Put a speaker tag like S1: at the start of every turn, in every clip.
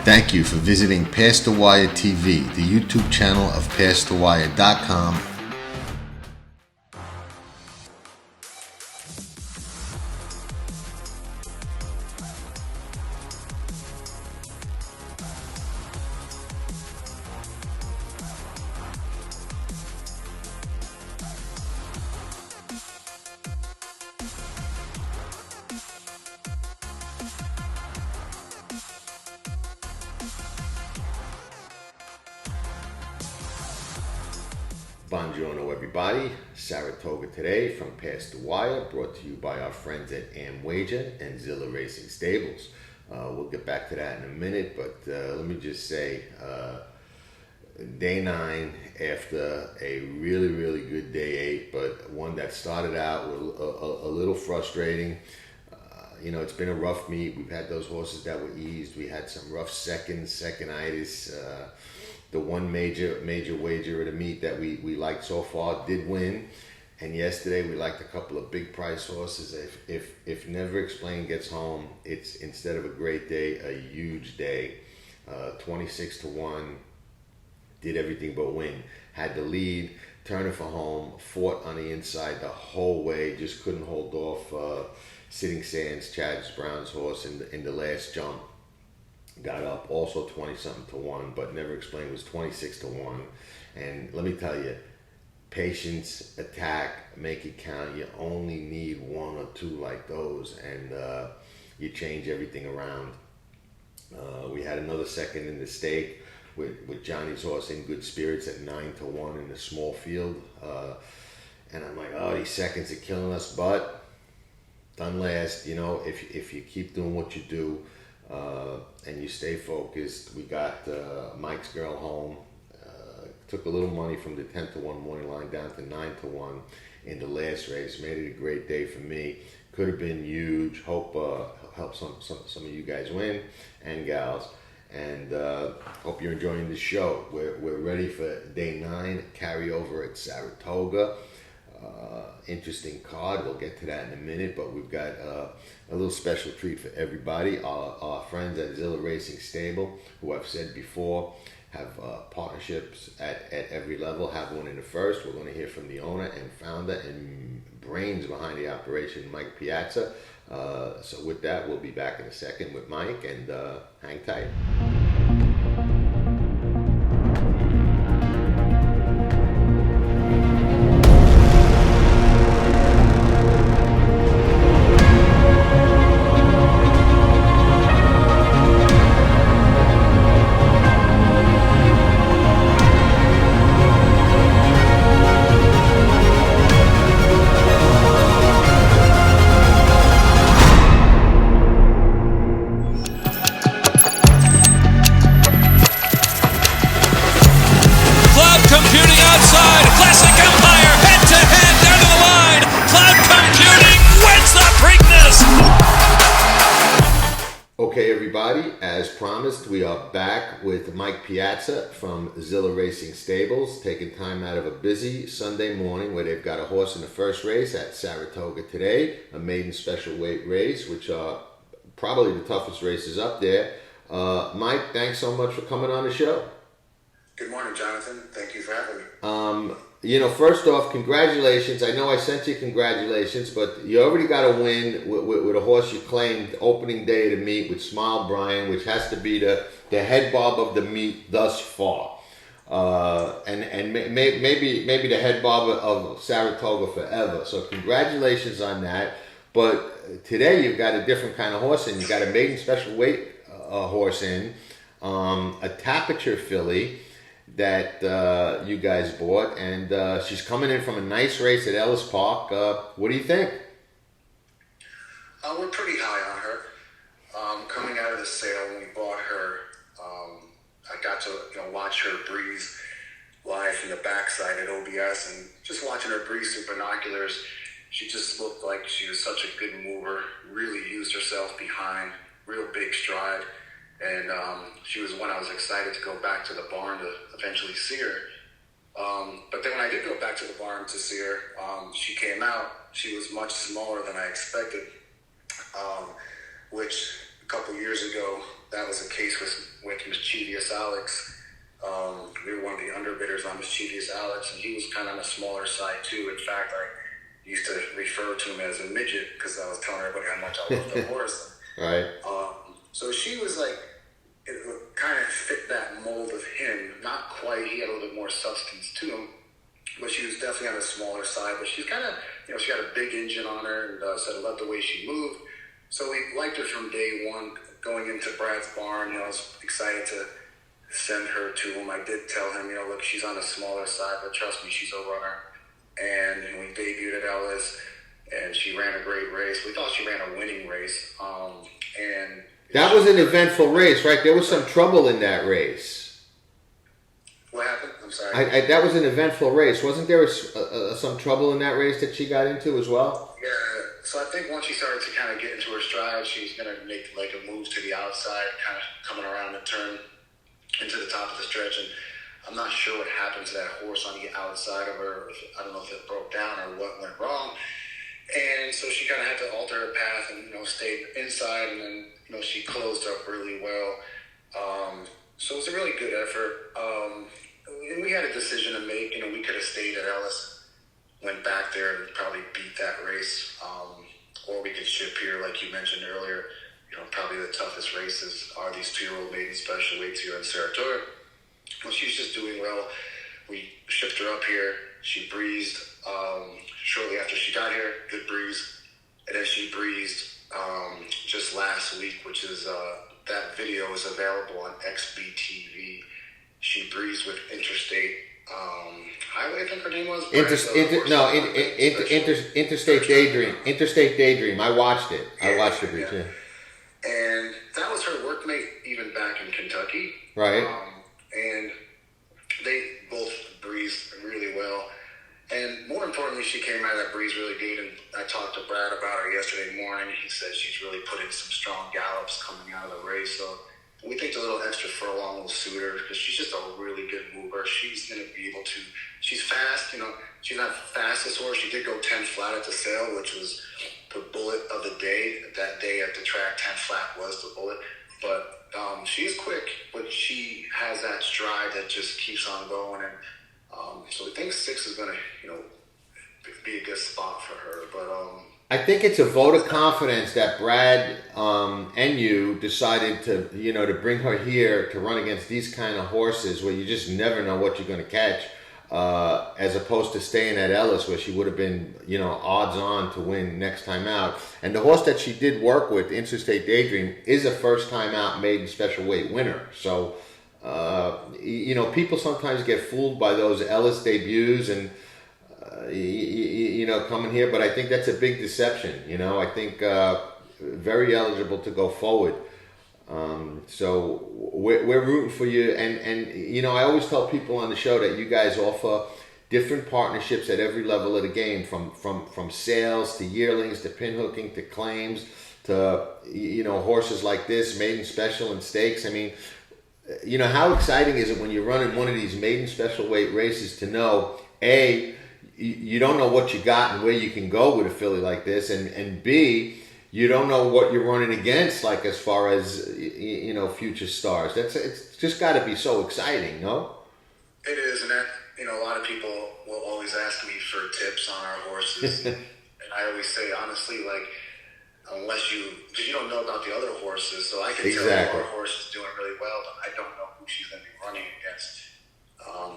S1: Thank you for visiting Past the Wire TV, the YouTube channel of PastTheWire.com. Buongiorno everybody, Saratoga Today from Past the Wire, brought to you by our friends at Amwager and Zilla Racing Stables. We'll get back to that in a minute, but let me just say, day 9 after a really good day 8, but one that started out with a little frustrating. It's been a rough meet. We've had those horses that were eased. We had some rough second-itis. The one major wager of the meet that we liked so far did win, and yesterday we liked a couple of big price horses. If Never Explained gets home, it's, instead of a great day, a huge day. 26-1, did everything but win. Had the lead, turning for home, fought on the inside the whole way, just couldn't hold off Sitting Sands, Chad Brown's horse in the last jump. Got up also 20-something to 1, but Never Explained was 26-1. And let me tell you, patience, attack, make it count. You only need one or two like those, and you change everything around. We had another second in the stake with Johnny's horse In Good Spirits at 9-1 in the small field. And I'm like, oh, these seconds are killing us, but done last. If you keep doing what you do, and you stay focused. We got Mike's Girl home. Took a little money from the 10-1 morning line down to 9-1 in the last race. Made it a great day for me. Could have been huge. Hope help some of you guys win and gals. And hope you're enjoying the show. We're ready for day 9 carryover at Saratoga. Interesting card. We'll get to that in a minute, but we've got a little special treat for everybody. Our friends at Zilla Racing Stable, who I've said before, have partnerships at every level. Have one in the first. We're going to hear from the owner and founder and brains behind the operation, Mike Piazza. So with that, we'll be back in a second with Mike, and hang tight. Okay, everybody, as promised, we are back with Mike Piazza from Zilla Racing Stables, taking time out of a busy Sunday morning where they've got a horse in the first race at Saratoga Today, a maiden special weight race, which are probably the toughest races up there. Mike, thanks so much for coming on the show.
S2: Good morning, Jonathan. Thank you for having me.
S1: First off, congratulations. I know I sent you congratulations, but you already got a win with a horse you claimed opening day of the meet with Smile Brian, which has to be the head bob of the meet thus far. And maybe the head bob of Saratoga forever. So congratulations on that. But today you've got a different kind of horse in. You've got a maiden special weight horse in, a Tapature filly that you guys bought, and she's coming in from a nice race at Ellis Park. What do you think?
S2: We're pretty high on her. Coming out of the sale when we bought her, I got to watch her breeze live from the backside at OBS, and just watching her breeze through binoculars, she just looked like she was such a good mover, really used herself behind, real big stride. And she was one I was excited to go back to the barn to eventually see her. But then when I did go back to the barn to see her, she came out. She was much smaller than I expected, which couple years ago, that was the case with Mischievous Alex. We were one of the underbidders on Mischievous Alex, and he was kind of on the smaller side too. In fact, I used to refer to him as a midget because I was telling everybody how much I loved the horse.
S1: Right.
S2: So she was like, it kind of fit that mold of him. Not quite. He had a little bit more substance to him, but she was definitely on the smaller side. But she's kind of, she had a big engine on her, and said I loved the way she moved. So we liked her from day one. Going into Brad's barn, I was excited to send her to him. I did tell him, look, she's on the smaller side, but trust me, she's a runner. And we debuted at Ellis, and she ran a great race. We thought she ran a winning race. And
S1: that was an eventful race, right? There was some trouble in that race.
S2: What happened? I'm sorry.
S1: That was an eventful race. Wasn't there some trouble in that race that she got into as well?
S2: Yeah. So I think once she started to kind of get into her stride, she's going to make like a move to the outside, kind of coming around the turn into the top of the stretch. And I'm not sure what happened to that horse on the outside of her. I don't know if it broke down or what went wrong. And so she kind of had to alter her path and, stayed inside. And then, she closed up really well. So it was a really good effort. And we had a decision to make. We could have stayed at Ellis, went back there and probably beat that race. Or we could ship here, like you mentioned earlier. Probably the toughest races are these 2-year-old maiden special weights here in Saratoga. Well, she's just doing well. We shipped her up here. She breezed shortly after she got here. Good breeze. And then she breezed just last week, which is that video is available on XBTV. She breezed with Interstate Highway, I think her name was.
S1: Interstate Daydream. Interstate Daydream. I watched it. I watched the breeze. Yeah.
S2: And that was her workmate even back in Kentucky.
S1: Right.
S2: And they both breezed really well. And more importantly, she came out of that breeze really good. And I talked to Brad about her yesterday morning. He said she's really put in some strong gallops coming out of the race. So we think the little extra furlong will suit her because she's just a really good mover. She's going to be able to, she's fast, she's not the fastest horse. She did go 10 flat at the sale, which was the bullet of the day. That day at the track, 10 flat was the bullet. But she is quick, but she has that stride that just keeps on going. And so we think 6 is going to, be a good spot for her. But
S1: I think it's a vote of confidence that Brad and you decided to, to bring her here to run against these kind of horses where you just never know what you're going to catch, as opposed to staying at Ellis where she would have been, odds on to win next time out. And the horse that she did work with, Interstate Daydream, is a first time out maiden special weight winner. So, people sometimes get fooled by those Ellis debuts and, coming here, but I think that's a big deception. I think very eligible to go forward. So we're rooting for you, and I always tell people on the show that you guys offer different partnerships at every level of the game, from sales to yearlings to pinhooking to claims to horses like this, maiden special and stakes. I mean, how exciting is it when you're running one of these maiden special weight races to know you don't know what you got and where you can go with a filly like this, and B, you don't know what you're running against, like as far as future stars. It's just got to be so exciting, no?
S2: It is, and that a lot of people will always ask me for tips on our horses, and I always say honestly, like because you don't know about the other horses, so I can tell you our horse is doing really well, but I don't know who she's going to be running against.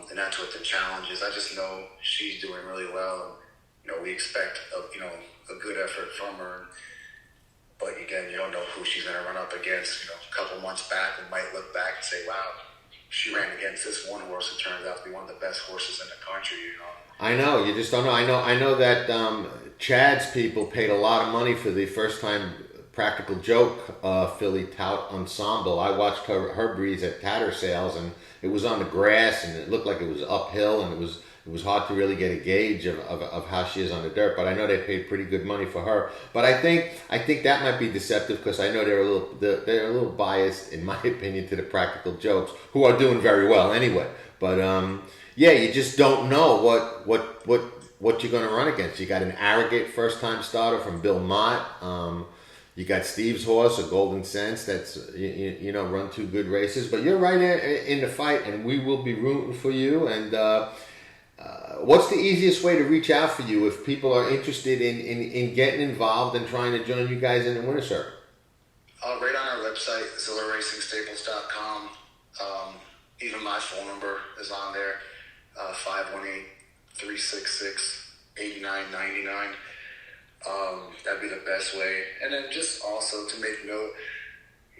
S2: And that's what the challenge is. I just know she's doing really well, and we expect a good effort from her. But again, you don't know who she's going to run up against. A couple months back, we might look back and say, "Wow, she ran against this one horse who turns out to be one of the best horses in the country."
S1: I know. You just don't know. I know that Chad's people paid a lot of money for the first time Practical Joke filly tout ensemble. I watched her breeze at Tattersales, and it was on the grass, and it looked like it was uphill, and it was hard to really get a gauge of how she is on the dirt. But I know they paid pretty good money for her. But I think that might be deceptive because I know they're a little biased, in my opinion, to the Practical Jokes, who are doing very well anyway. But you just don't know what you're going to run against. You got an arrogant first time starter from Bill Mott. You got Steve's horse, a Golden Sense, that's run 2 good races. But you're right in the fight, and we will be rooting for you. And what's the easiest way to reach out for you if people are interested in getting involved and trying to join you guys in the winter circuit?
S2: Right on our website, ZillaRacingStables.com. Even my phone number is on there, 518-366-8999. That'd be the best way. And then just also to make note,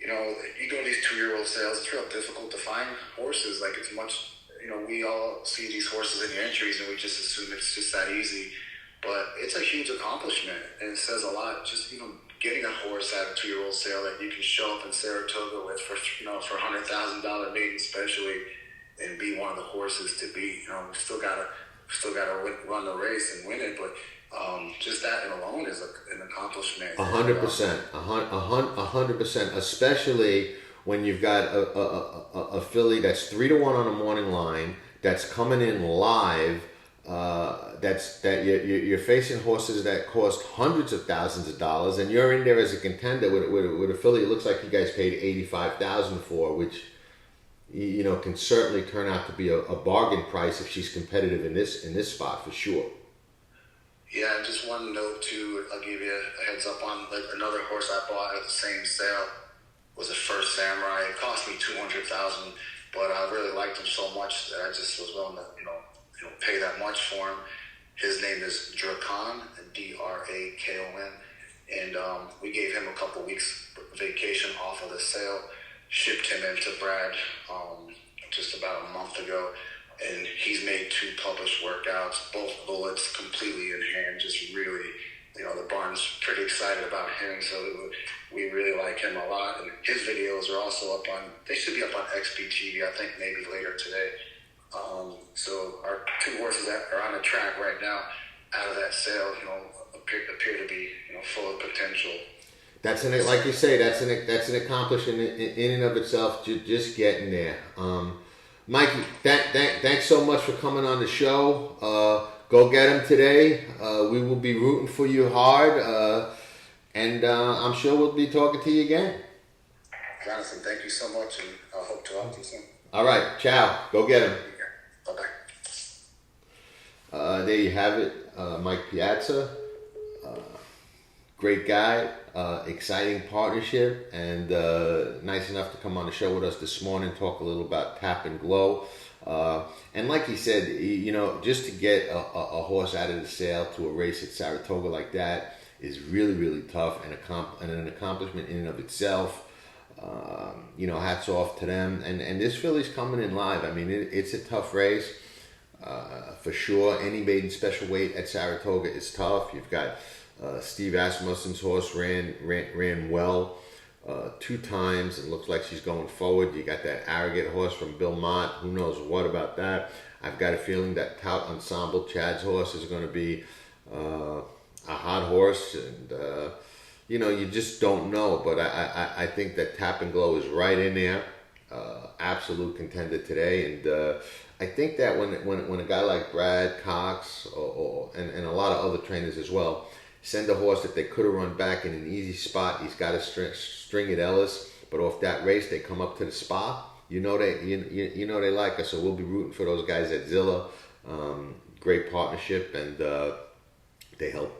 S2: you go to these 2-year-old sales, it's real difficult to find horses. Like, it's much, we all see these horses in the entries and we just assume it's just that easy. But it's a huge accomplishment, and it says a lot. Just, getting a horse at a 2-year-old sale that you can show up in Saratoga with for $100,000 maiden especially, and be one of the horses to beat. We still gotta run the race and win it, but just that alone is an accomplishment.
S1: 100%, 100%, especially when you've got a filly that's 3-1 on the morning line, that's coming in live. You're facing horses that cost hundreds of thousands of dollars, and you're in there as a contender with a filly it looks like you guys paid $85,000 for, which can certainly turn out to be a bargain price if she's competitive in this spot for sure.
S2: Yeah, and just one note too, I'll give you a heads up on another horse I bought at the same sale was a First Samurai. It cost me $200,000, but I really liked him so much that I just was willing to pay that much for him. His name is Drakon, Drakon, and we gave him a couple weeks vacation off of the sale, shipped him into Brad just about a month ago, and he's made 2 published workouts, both bullets, completely in hand, just really, the barn's pretty excited about him, so we really like him a lot, and his videos are also they should be up on XBTV, I think maybe later today. So our 2 horses that are on the track right now out of that sale, appear to be, full of potential.
S1: Like you say, that's an accomplishment in and of itself, just getting there. Mikey, thanks so much for coming on the show. Go get him today. We will be rooting for you hard, and I'm sure we'll be talking to you again.
S2: Jonathan, thank you so much, and I hope to talk to you soon.
S1: All right, ciao. Go get him.
S2: Bye-bye.
S1: There you have it, Mike Piazza. Great guy, exciting partnership, and nice enough to come on the show with us this morning, talk a little about Tap N Glo. And like he said, just to get a horse out of the sale to a race at Saratoga like that is really, really tough and an accomplishment in and of itself. Hats off to them. And this filly's coming in live. I mean, it's a tough race. For sure, any maiden special weight at Saratoga is tough. You've got Steve Asmussen's horse ran well 2 times and looks like she's going forward. You got that Arrogant horse from Bill Mott. Who knows what about that? I've got a feeling that Tout Ensemble, Chad's horse, is going to be a hot horse, and you just don't know. But I think that Tap N Glo is right in there, absolute contender today, and I think that when a guy like Brad Cox and a lot of other trainers as well send a horse that they could have run back in an easy spot, he's got a string at Ellis, but off that race they come up to the spot. They like us, so we'll be rooting for those guys at Zilla. Great partnership, and they help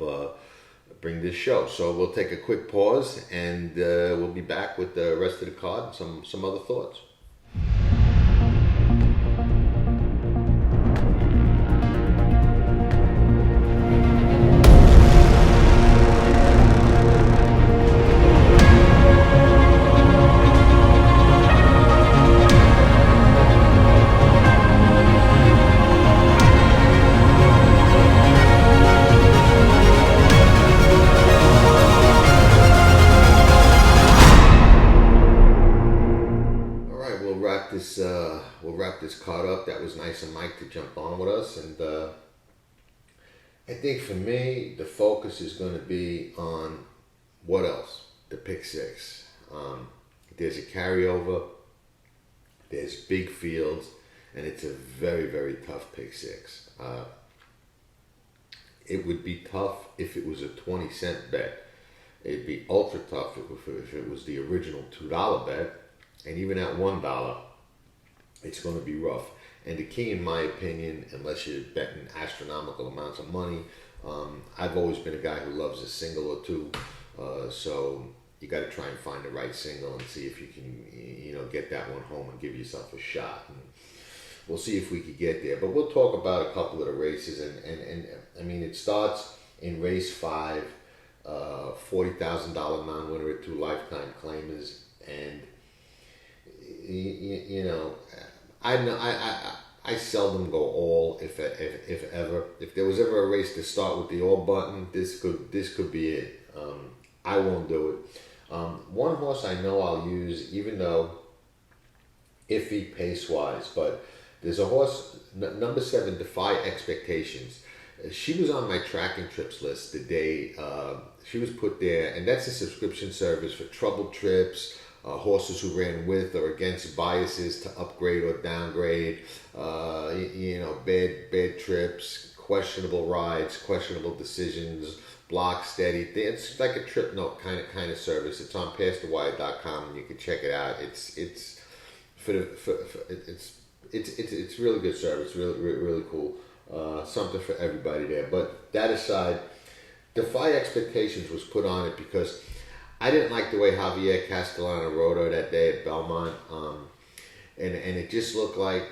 S1: bring this show. So we'll take a quick pause, and we'll be back with the rest of the card and some other thoughts. We'll wrap this card up. That was nice of Mike to jump on with us, and I think for me the focus is going to be on what else? The pick 6. There's a carryover, there's big fields, and it's a very, very tough pick 6. It would be tough if it was a 20-cent bet, It'd be ultra tough if it was the original $2 bet, and even at $1, it's going to be rough. And the key, in my opinion, unless you're betting astronomical amounts of money, I've always been a guy who loves a single or two. So you got to try and find the right single and see if you can, get that one home and give yourself a shot. And we'll see if we could get there. But we'll talk about a couple of the races. And I mean, it starts in race 5, $40,000 non-winner at 2 lifetime claimers. And, I seldom go all, if ever. If there was ever a race to start with the all button, this could be it. I won't do it. One horse I know I'll use, even though iffy pace-wise, but there's a horse, number 7, Defy Expectations. She was on my tracking trips list the day she was put there, and that's a subscription service for troubled trips, horses who ran with or against biases to upgrade or downgrade, bad trips, questionable rides, questionable decisions, block steady. It's like a trip note kind of service. It's on pastthewire.com and you can check it out. It's really good service, really cool. Something for everybody there. But that aside, Defy Expectations was put on it because I didn't like the way Javier Castellano rode her that day at Belmont, and it just looked like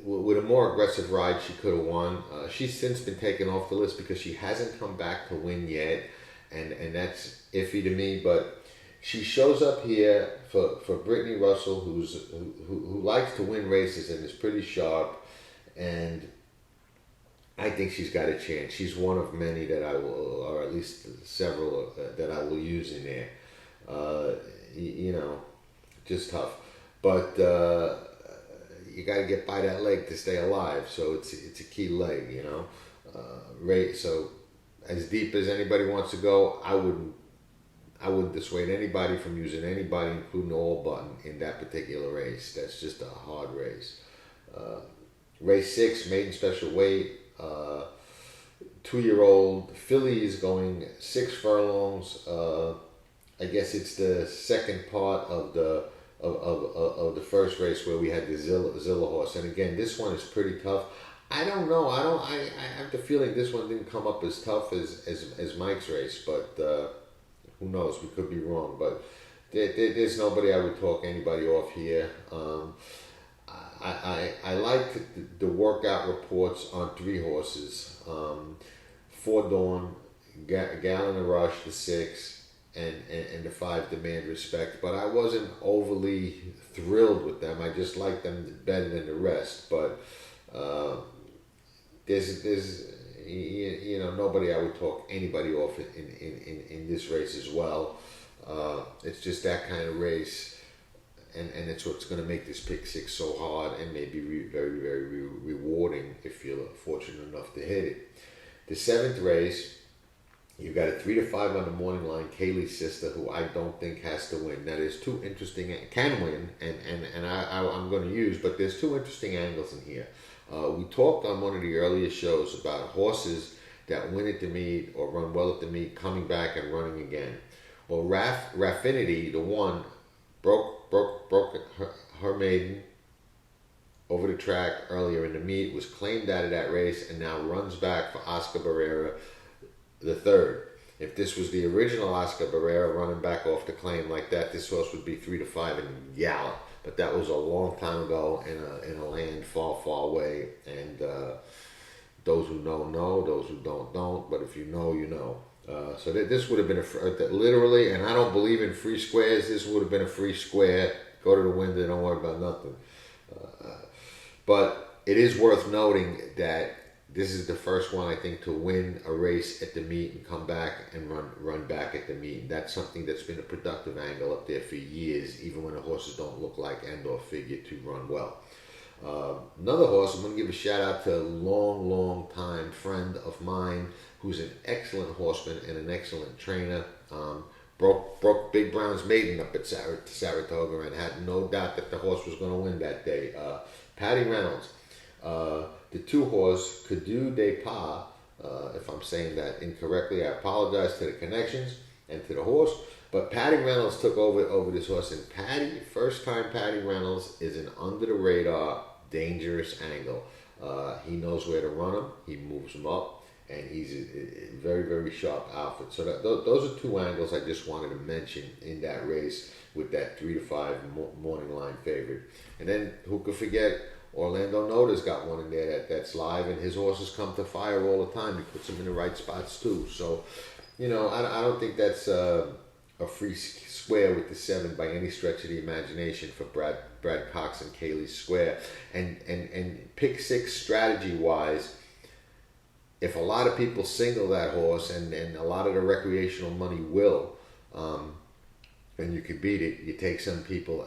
S1: with a more aggressive ride she could have won. She's since been taken off the list because she hasn't come back to win yet, and that's iffy to me. But she shows up here for Brittany Russell, who likes to win races and is pretty sharp, and I think she's got a chance. She's one of many that I will, or at least several that I will use in there. Just tough. But you got to get by that leg to stay alive. So it's a key leg, So as deep as anybody wants to go, I wouldn't dissuade anybody from using anybody, including the all button, in that particular race. That's just a hard race. Race 6, maiden special weight. 2-year-old filly is going 6 furlongs. I guess it's the second part of the first race where we had the Zilla horse, and again, this one is pretty tough. I don't know. I have the feeling this one didn't come up as tough as Mike's race, but who knows? We could be wrong. But there's nobody I would talk anybody off here. I like the workout reports on 3 horses. 4 Dawn, Gallon of Rush, the 6, and the 5 Demand Respect. But I wasn't overly thrilled with them. I just liked them better than the rest. But there's nobody I would talk anybody off in this race as well. It's just that kind of race. And it's what's going to make this pick 6 so hard and maybe very, very rewarding if you're fortunate enough to hit it. The 7th race, you've got a 3-5 on the morning line, Kaylee's Sister, who I don't think has to win. Now, there's 2 interesting, can win, and I'm going to use, but there's 2 interesting angles in here. We talked on one of the earlier shows about horses that win at the meet or run well at the meet, coming back and running again. Well, Raffinity, the one, broke her maiden over the track earlier in the meet, was claimed out of that race, and now runs back for Oscar Barrera the 3rd. If this was the original Oscar Barrera running back off the claim like that, this horse would be 3-5 and gallop. But that was a long time ago in a land far, far away. And those who know, those who don't. But if you know, you know. So this would have been literally, and I don't believe in free squares, this would have been a free square. Go to the window, don't worry about nothing. But it is worth noting that this is the first one, I think, to win a race at the meet and come back and run back at the meet. That's something that's been a productive angle up there for years, even when the horses don't look like and or figure to run well. Another horse, I'm going to give a shout out to a long time friend of mine who's an excellent horseman and an excellent trainer. Broke Big Brown's maiden up at Saratoga and had no doubt that the horse was going to win that day. Patty Reynolds. The 2 horse, Cadeau de Pas, if I'm saying that incorrectly, I apologize to the connections. and to the horse. But Patty Reynolds took over this horse, and first time Patty Reynolds is an under the radar, dangerous angle. He knows where to run him. He moves him up, and he's a very, very sharp outfit. So those are two angles I just wanted to mention in that race with that 3-5 morning line favorite. And then who could forget? Orlando Noda's got one in there that's live, and his horses come to fire all the time. He puts them in the right spots too. So, I don't think that's a free square with the 7 by any stretch of the imagination for Brad Cox and Kaylee's Square. And pick 6 strategy wise, if a lot of people single that horse, and a lot of the recreational money will, and you can beat it, you take some people,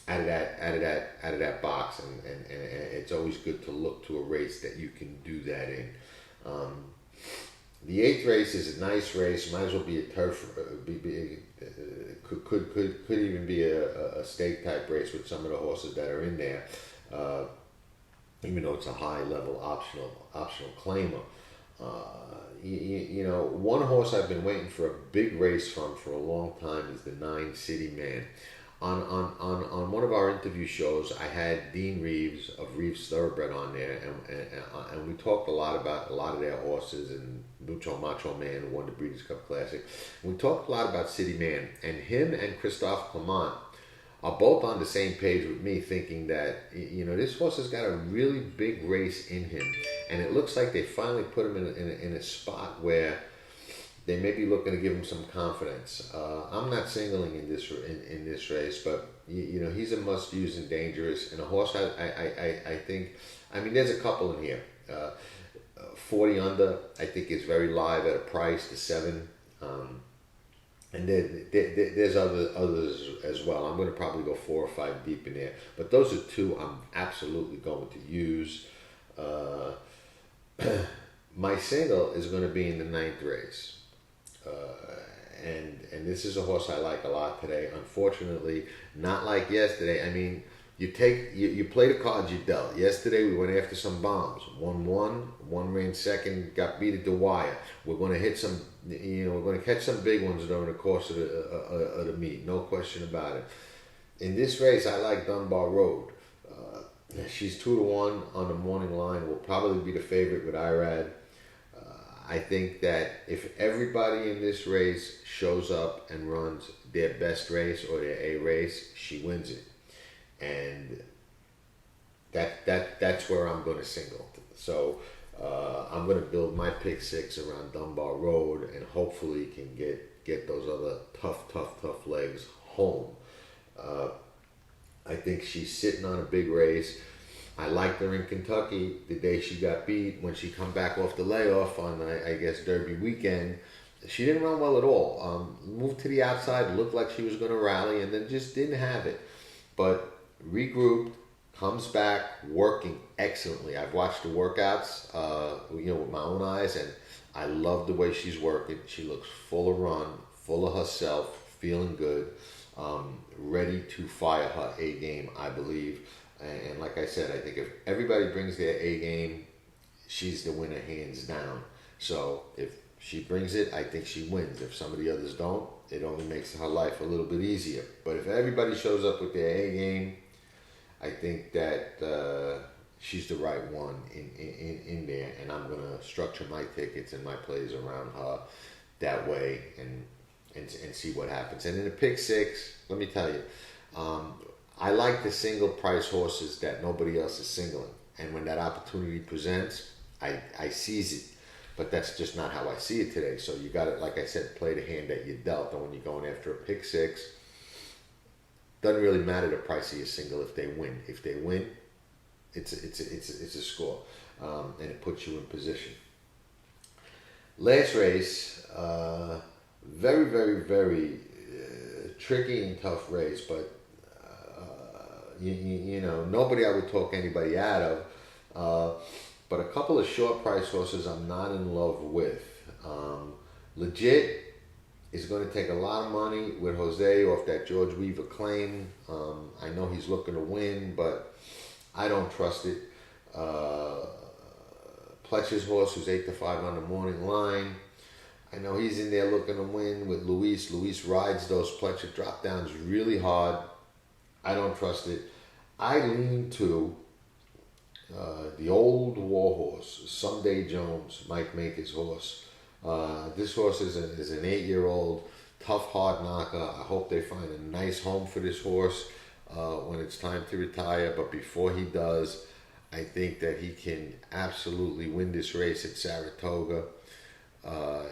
S1: out of that box, and it's always good to look to a race that you can do that in. The 8th race is a nice race. Might as well be a turf. Could even be a stake type race with some of the horses that are in there. Even though it's a high level optional claimer. One horse I've been waiting for a big race from for a long time is the 9 City Man. On one of our interview shows, I had Dean Reeves of Reeves Thoroughbred on there, and we talked a lot about a lot of their horses, and Mucho Macho Man, who won the Breeders' Cup Classic. We talked a lot about City Man, and him and Christophe Clement are both on the same page with me, thinking that, this horse has got a really big race in him, and it looks like they finally put him in a spot where they may be looking to give him some confidence. I'm not singling in this race, but he's a must use and dangerous, and a horse I think. There's a couple in here. 40 under, I think, is very live at a price to 7. And there's others as well. I'm going to probably go 4 or 5 deep in there, but those are 2 I'm absolutely going to use. My single is going to be in the 9th race. And this is a horse I like a lot today. Unfortunately, not like yesterday. You play the cards you dealt. Yesterday we went after some bombs. One ran second, got beat at the wire. We're going to hit some. We're going to catch some big ones during the course of the meet. No question about it. In this race, I like Dunbar Road. She's 2-1 on the morning line. Will probably be the favorite with Irad. I think that if everybody in this race shows up and runs their best race or their A race, she wins it. And that's where I'm going to single. So I'm going to build my pick 6 around Dunbar Road, and hopefully can get those other tough legs home. I think she's sitting on a big race. I liked her in Kentucky the day she got beat. When she come back off the layoff on, I guess, Derby weekend, she didn't run well at all. Moved to the outside, looked like she was going to rally, and then just didn't have it. But regrouped, comes back, working excellently. I've watched the workouts, with my own eyes, and I love the way she's working. She looks full of run, full of herself, feeling good, ready to fire her A game, I believe. And like I said, I think if everybody brings their A game, she's the winner hands down. So if she brings it, I think she wins. If some of the others don't, it only makes her life a little bit easier. But if everybody shows up with their A game, I think that she's the right one in there. And I'm going to structure my tickets and my plays around her that way and see what happens. And in the pick 6, let me tell you, I like the single price horses that nobody else is singling. And when that opportunity presents, I seize it. But that's just not how I see it today. So you got to, like I said, play the hand that you dealt. And when you're going after a pick 6, doesn't really matter the price of your single if they win. If they win, it's a score. And it puts you in position. Last race, very, very, very tricky and tough race, but nobody I would talk anybody out of. But a couple of short price horses I'm not in love with. Legit is going to take a lot of money with Jose off that George Weaver claim. I know he's looking to win, but I don't trust it. Pletcher's horse, who's 8-5 on the morning line. I know he's in there looking to win with Luis. Luis rides those pleasure drop downs really hard. I don't trust it. I lean to the old war horse, Someday Jones, Mike Maker's horse. This horse is an 8-year-old, tough hard knocker. I hope they find a nice home for this horse when it's time to retire. But before he does, I think that he can absolutely win this race at Saratoga.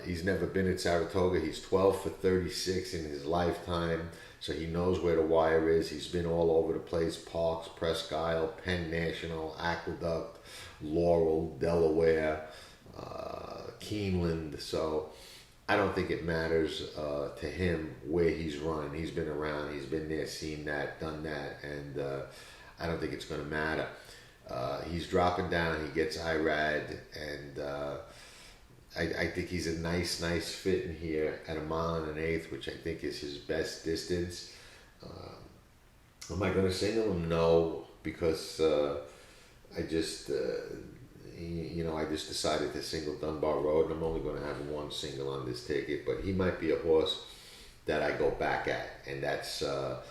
S1: He's never been at Saratoga. He's 12 for 36 in his lifetime, so he knows where the wire is. He's been all over the place: Parks, Presque Isle, Penn National, Aqueduct, Laurel, Delaware, Keeneland. So I don't think it matters to him where he's run. He's been around. He's been there, seen that, done that, and I don't think it's going to matter. He's dropping down. He gets IRAD, and I think he's a nice fit in here at 1 1/8, which I think is his best distance. Am I going to single him? No, because I just decided to single Dunbar Road, and I'm only going to have one single on this ticket. But he might be a horse that I go back at, and that's I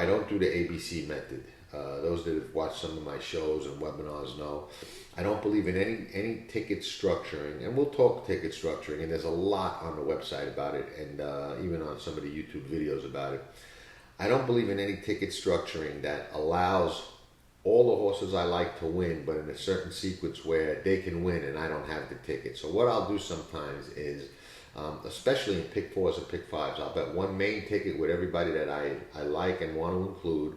S1: don't do the ABC method. Those that have watched some of my shows and webinars know I don't believe in any ticket structuring, and we'll talk ticket structuring, and there's a lot on the website about it, and even on some of the YouTube videos about it. I don't believe in any ticket structuring that allows all the horses I like to win, but in a certain sequence where they can win and I don't have the ticket. So what I'll do sometimes is, especially in pick 4s and pick 5s, I'll bet one main ticket with everybody that I like and want to include.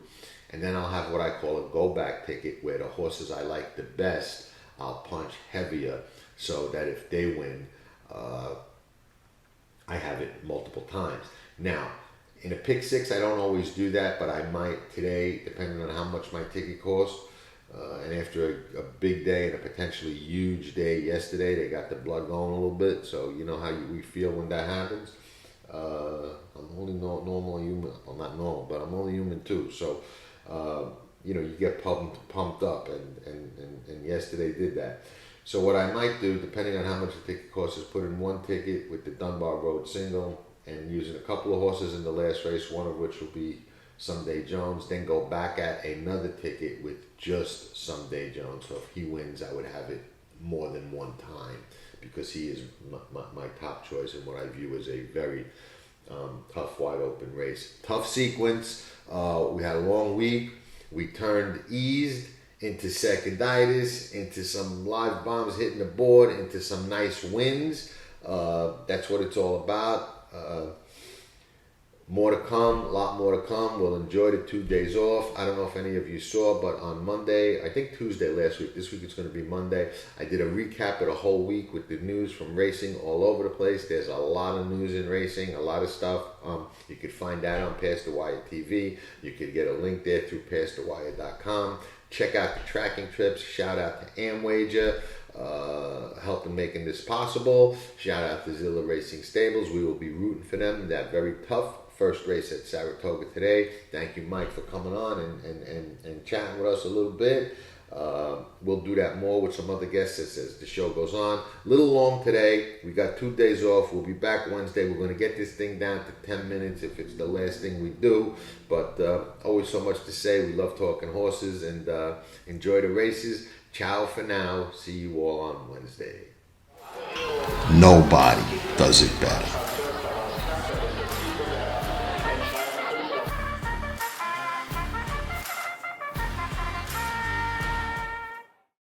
S1: And then I'll have what I call a go-back ticket where the horses I like the best, I'll punch heavier so that if they win, I have it multiple times. Now, in a pick 6, I don't always do that, but I might today, depending on how much my ticket costs. And after a big day and a potentially huge day yesterday, they got the blood going a little bit. So you know how we feel when that happens. I'm only normal human. Well, not normal, but I'm only human too. So you get pumped up, and yesterday did that. So what I might do, depending on how much the ticket costs, is put in one ticket with the Dunbar Road single and using a couple of horses in the last race, one of which will be Someday Jones, then go back at another ticket with just Someday Jones. So if he wins, I would have it more than one time because he is my top choice in what I view as a very tough, wide open race. Tough sequence. We had a long week. We turned eased into seconditis, into some live bombs hitting the board, into some nice wins. That's what it's all about. More to come, a lot more to come. We'll enjoy the 2 days off. I don't know if any of you saw, but on Monday, I think Tuesday last week, this week it's going to be Monday, I did a recap of the whole week with the news from racing all over the place. There's a lot of news in racing, a lot of stuff. You could find that on Past the Wire TV. You could get a link there through pastthewire.com. Check out the tracking trips. Shout out to Amwager, helping making this possible. Shout out to Zilla Racing Stables. We will be rooting for them in that very tough first race at Saratoga today. Thank you, Mike, for coming on and chatting with us a little bit. We'll do that more with some other guests as the show goes on. A little long today. We got 2 days off. We'll be back Wednesday. We're going to get this thing down to 10 minutes if it's the last thing we do. But always so much to say. We love talking horses, and enjoy the races. Ciao for now. See you all on Wednesday.
S3: Nobody does it better.